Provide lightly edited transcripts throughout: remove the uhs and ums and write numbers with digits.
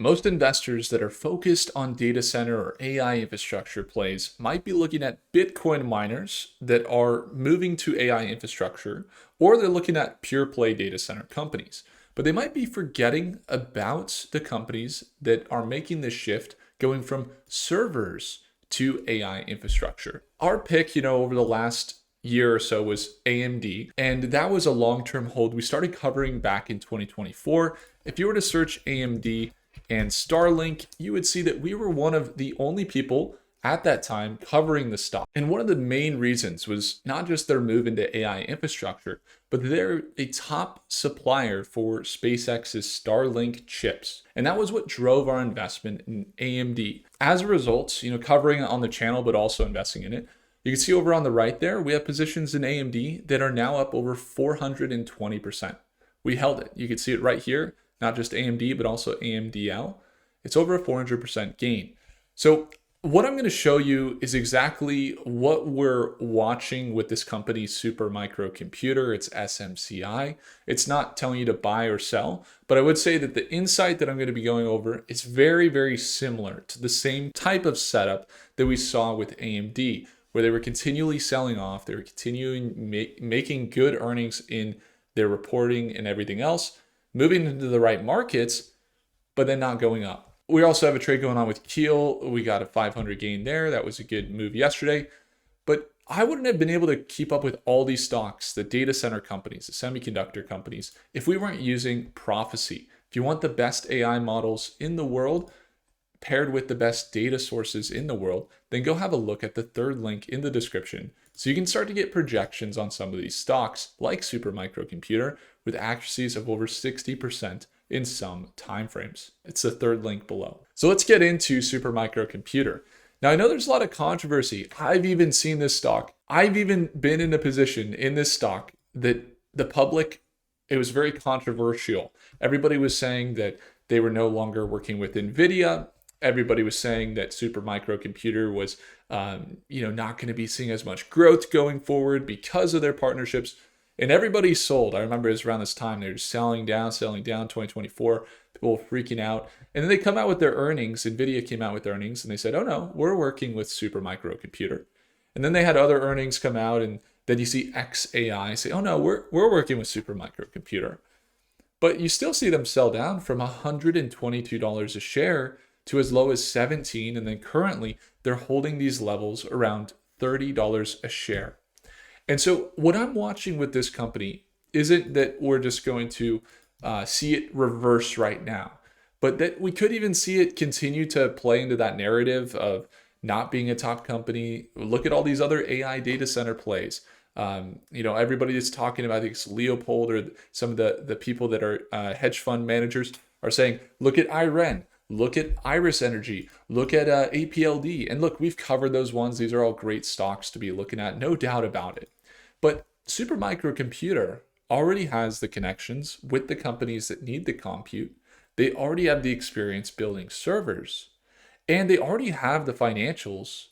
Most investors that are focused on data center or AI infrastructure plays might be looking at Bitcoin miners that are moving to AI infrastructure, or they're looking at pure play data center companies. But they might be forgetting about the companies that are making this shift going from servers to AI infrastructure. Our pick, over the last year or so was AMD, and that was a long-term hold we started covering back in 2024. If you were to search AMD and Starlink, you would see that we were one of the only people at that time covering the stock. And one of the main reasons was not just their move into AI infrastructure, but they're a top supplier for SpaceX's Starlink chips. And that was what drove our investment in AMD. As a result, covering it on the channel, but also investing in it, you can see over on the right there, we have positions in AMD that are now up over 420%. We held it. You can see it right here, not just AMD, but also AMDL. It's over a 400% gain. So what I'm going to show you is exactly what we're watching with this company, Supermicro Computer. It's SMCI. It's not telling you to buy or sell, but I would say that the insight that I'm going to be going over is very, very similar to the same type of setup that we saw with AMD, where they were continually selling off. They were continuing making good earnings in their reporting and everything else, moving into the right markets, but then not going up. We also have a trade going on with Keel. We got a 500 gain there. That was a good move yesterday. But I wouldn't have been able to keep up with all these stocks, the data center companies, the semiconductor companies, if we weren't using Prophecy. If you want the best AI models in the world, paired with the best data sources in the world, then go have a look at the third link in the description so you can start to get projections on some of these stocks like Supermicro Computer with accuracies of over 60% in some timeframes. It's the third link below. So let's get into Supermicro Computer. Now I know there's a lot of controversy. I've even seen this stock. I've even been in a position in this stock that the public, it was very controversial. Everybody was saying that they were no longer working with NVIDIA. Everybody was saying that Supermicro Computer was, not going to be seeing as much growth going forward because of their partnerships. And everybody sold. I remember it was around this time. They were selling down, 2024. People were freaking out. And then they come out with their earnings. NVIDIA came out with earnings and they said, oh no, we're working with Supermicro Computer. And then they had other earnings come out, and then you see xAI say, oh no, we're working with Supermicro Computer. But you still see them sell down from $122 a share to as low as $17, and then currently they're holding these levels around $30 a share. And so what I'm watching with this company isn't that we're just going to see it reverse right now, but that we could even see it continue to play into that narrative of not being a top company. Look at all these other AI data center plays. Everybody that's talking about this, Leopold or some of the people that are hedge fund managers are saying, look at IREN. Look at Iris Energy, look at APLD, and look, we've covered those ones. These are all great stocks to be looking at, no doubt about it. But Supermicro Computer already has the connections with the companies that need the compute. They already have the experience building servers, and they already have the financials,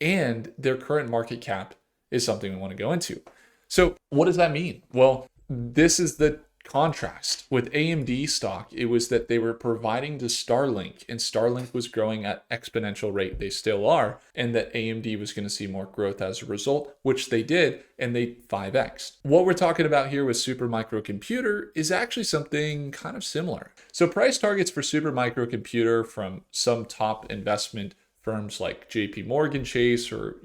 and their current market cap is something we want to go into. So what does that mean? Well, this is the contrast with AMD stock. It was that they were providing to Starlink, and Starlink was growing at exponential rate. They still are, and that AMD was going to see more growth as a result, which they did, and they 5x. What we're talking about here with Supermicro Computer is actually something kind of similar. So price targets for Supermicro Computer from some top investment firms like JP Morgan Chase or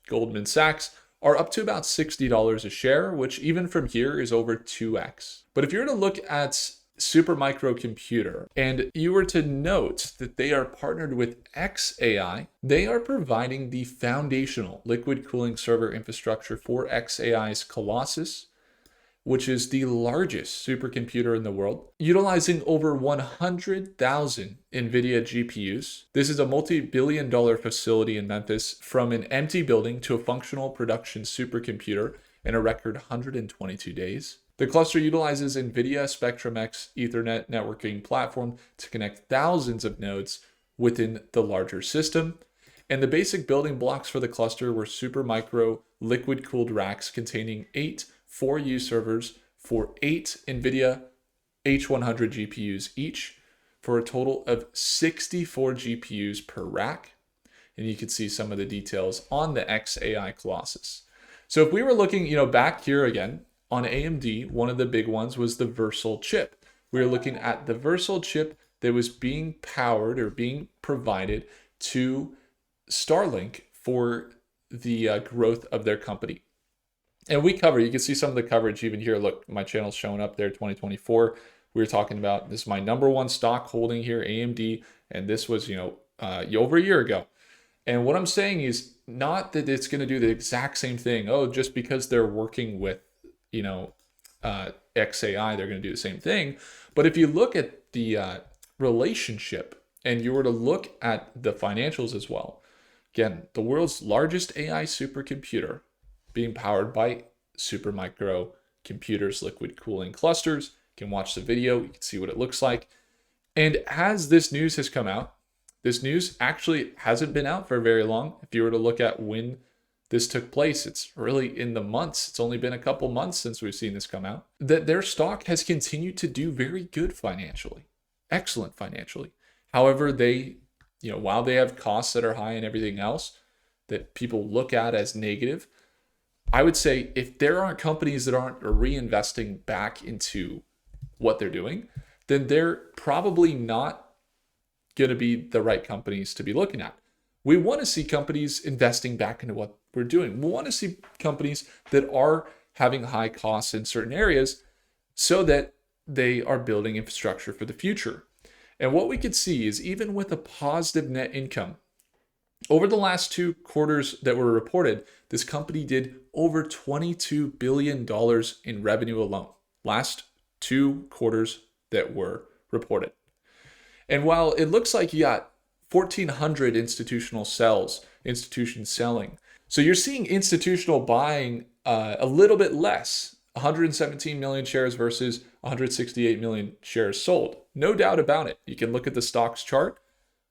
Goldman Sachs are up to about $60 a share, which even from here is over 2x. But if you were to look at Supermicro Computer and you were to note that they are partnered with xAI, they are providing the foundational liquid cooling server infrastructure for xAI's Colossus, which is the largest supercomputer in the world, utilizing over 100,000 NVIDIA GPUs. This is a multi-billion-dollar facility in Memphis, from an empty building to a functional production supercomputer in a record 122 days. The cluster utilizes NVIDIA Spectrum-X Ethernet networking platform to connect thousands of nodes within the larger system. And the basic building blocks for the cluster were Supermicro liquid-cooled racks containing 8 4U servers for 8 NVIDIA H100 GPUs each, for a total of 64 GPUs per rack. And you can see some of the details on the xAI Colossus. So if we were looking, back here again on AMD, one of the big ones was the Versal chip. We were looking at the Versal chip that was being powered or being provided to Starlink for the growth of their company. And you can see some of the coverage even here. Look, my channel's showing up there, 2024. We were talking about, this is my number one stock holding here, AMD, and this was, over a year ago. And what I'm saying is not that it's going to do the exact same thing. Oh, just because they're working with, xAI, they're going to do the same thing. But if you look at the relationship and you were to look at the financials as well, again, the world's largest AI supercomputer being powered by Supermicro computers, liquid cooling clusters. You can watch the video, you can see what it looks like. And as this news has come out, this news actually hasn't been out for very long. If you were to look at when this took place, it's really in the months. It's only been a couple months since we've seen this come out. That their stock has continued to do very good financially, excellent financially. However, they, while they have costs that are high and everything else that people look at as negative, I would say if there aren't companies that aren't reinvesting back into what they're doing, then they're probably not going to be the right companies to be looking at. We want to see companies investing back into what we're doing. We want to see companies that are having high costs in certain areas so that they are building infrastructure for the future. And what we could see is even with a positive net income, over the last 2 quarters that were reported, this company did over $22 billion in revenue alone. Last 2 quarters that were reported. And while it looks like you got 1,400 institutions selling, so you're seeing institutional buying a little bit less, 117 million shares versus 168 million shares sold. No doubt about it. You can look at the stocks chart.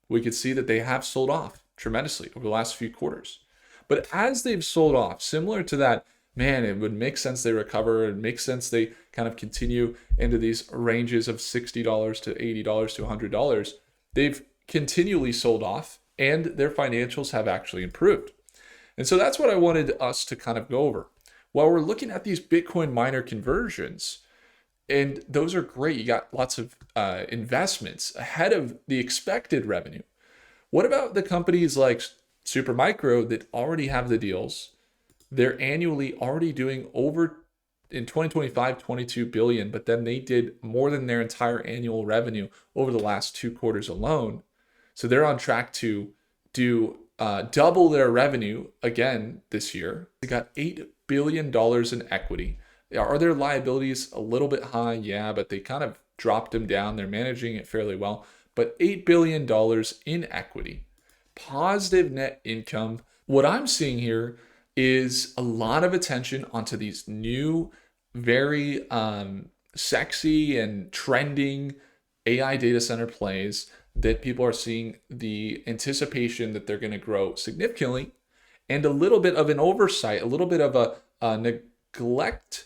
We could see that they have sold off tremendously over the last few quarters. But as they've sold off, similar to that, man, it would make sense they recover. It makes sense they kind of continue into these ranges of $60 to $80 to $100. They've continually sold off and their financials have actually improved. And so that's what I wanted us to kind of go over. While we're looking at these Bitcoin miner conversions, and those are great, you got lots of investments ahead of the expected revenue. What about the companies like Supermicro that already have the deals? They're annually already doing over, in 2025, 22 billion, but then they did more than their entire annual revenue over the last 2 quarters alone. So they're on track to do double their revenue again this year. They got $8 billion in equity. Are their liabilities a little bit high? Yeah, but they kind of dropped them down. They're managing it fairly well. But $8 billion in equity, positive net income. What I'm seeing here is a lot of attention onto these new, very sexy and trending AI data center plays that people are seeing the anticipation that they're going to grow significantly, and a little bit of an oversight, a little bit of a neglect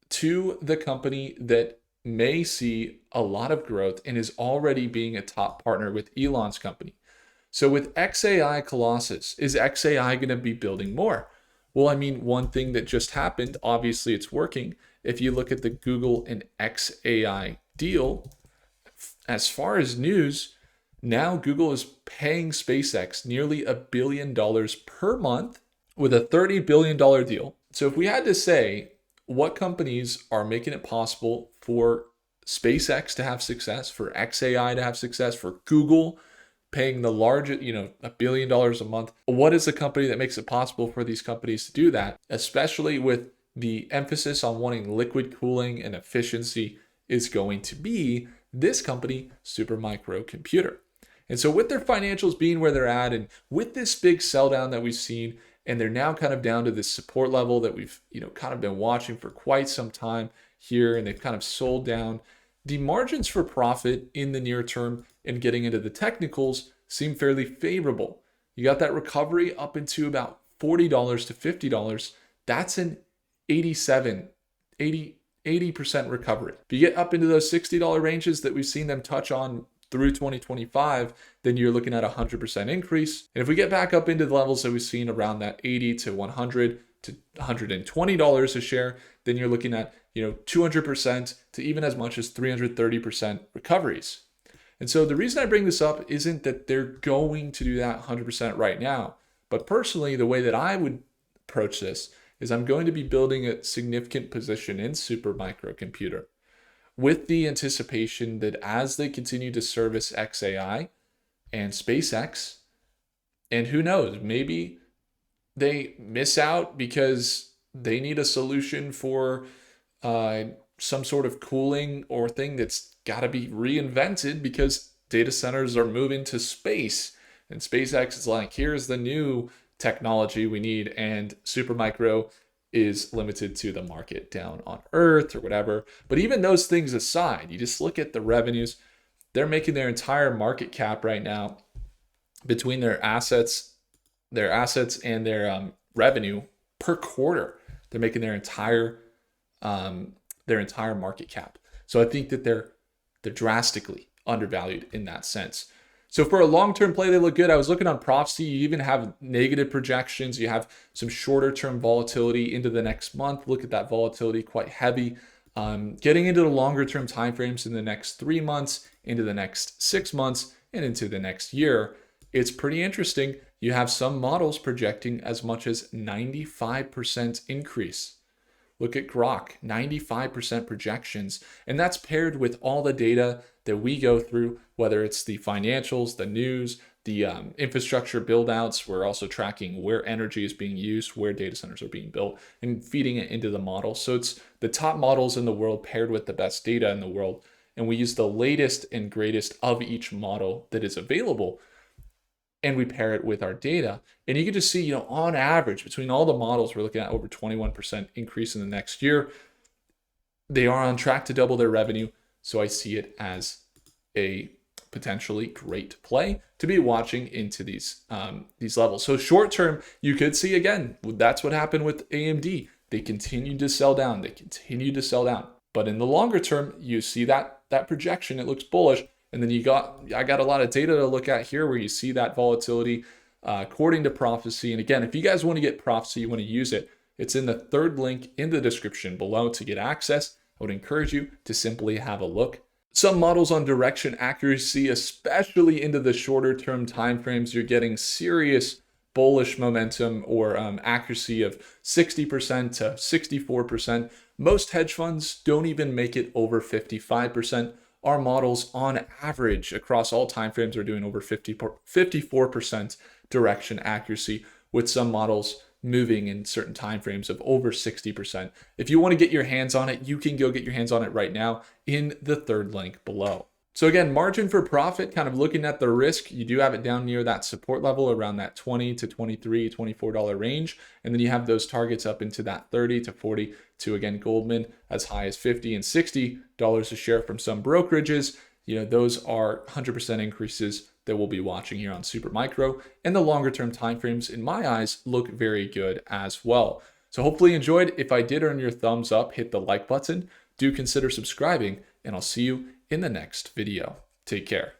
to the company that may see a lot of growth and is already being a top partner with Elon's company. So with xAI Colossus, is xAI going to be building more? Well, I mean, one thing that just happened, obviously it's working. If you look at the Google and xAI deal, as far as news, now Google is paying SpaceX nearly $1 billion per month with a $30 billion deal. So if we had to say what companies are making it possible for SpaceX to have success, for xAI to have success, for Google paying the largest, $1 billion a month, what is the company that makes it possible for these companies to do that, especially with the emphasis on wanting liquid cooling and efficiency, is going to be this company, Supermicro Computer. And so with their financials being where they're at, and with this big sell down that we've seen, and they're now kind of down to this support level that we've kind of been watching for quite some time here, and they've kind of sold down. The margins for profit in the near term and getting into the technicals seem fairly favorable. You got that recovery up into about $40 to $50. That's an 80 80% recovery. If you get up into those $60 ranges that we've seen them touch on through 2025, then you're looking at a 100% increase. And if we get back up into the levels that we've seen around that 80 to 100 to $120 a share, then you're looking at 200% to even as much as 330% recoveries. And so the reason I bring this up isn't that they're going to do that 100% right now, but personally, the way that I would approach this is I'm going to be building a significant position in Supermicro Computer with the anticipation that as they continue to service xAI and SpaceX, and who knows, maybe they miss out because they need a solution for some sort of cooling or thing that's got to be reinvented because data centers are moving to space. And SpaceX is like, here's the new technology we need. And Supermicro is limited to the market down on Earth or whatever. But even those things aside, you just look at the revenues. They're making their entire market cap right now between their assets and their revenue per quarter. They're making their entire market cap. So I think that they're drastically undervalued in that sense. So for a long-term play, they look good. I was looking on Prophecy. You even have negative projections. You have some shorter-term volatility into the next month. Look at that volatility, quite heavy. Getting into the longer-term timeframes in the next 3 months, into the next 6 months, and into the next year, it's pretty interesting. You have some models projecting as much as 95% increase. Look at Grok, 95% projections. And that's paired with all the data that we go through, whether it's the financials, the news, the infrastructure build-outs. We're also tracking where energy is being used, where data centers are being built, and feeding it into the model. So it's the top models in the world paired with the best data in the world. And we use the latest and greatest of each model that is available, and we pair it with our data. And you can just see, on average, between all the models, we're looking at over 21% increase in the next year. They are on track to double their revenue. So I see it as a potentially great play to be watching into these levels. So short term, you could see, again, that's what happened with AMD. They continued to sell down. But in the longer term, you see that projection, it looks bullish. And then I got a lot of data to look at here where you see that volatility according to Prophecy. And again, if you guys want to get Prophecy, you want to use it, it's in the third link in the description below to get access. I would encourage you to simply have a look. Some models on direction accuracy, especially into the shorter term timeframes, you're getting serious bullish momentum or accuracy of 60% to 64%. Most hedge funds don't even make it over 55%. Our models on average across all timeframes are doing over 54% direction accuracy, with some models moving in certain timeframes of over 60%. If you want to get your hands on it, you can go get your hands on it right now in the third link below. So again, margin for profit, kind of looking at the risk, you do have it down near that support level around that $20 to $23, $24 range. And then you have those targets up into that 30 to 40 to, again, Goldman as high as $50 and $60 a share from some brokerages. Those are 100% increases that we'll be watching here on Supermicro. And the longer term timeframes, in my eyes, look very good as well. So hopefully you enjoyed. If I did earn your thumbs up, hit the like button. Do consider subscribing, and I'll see you in the next video. Take care.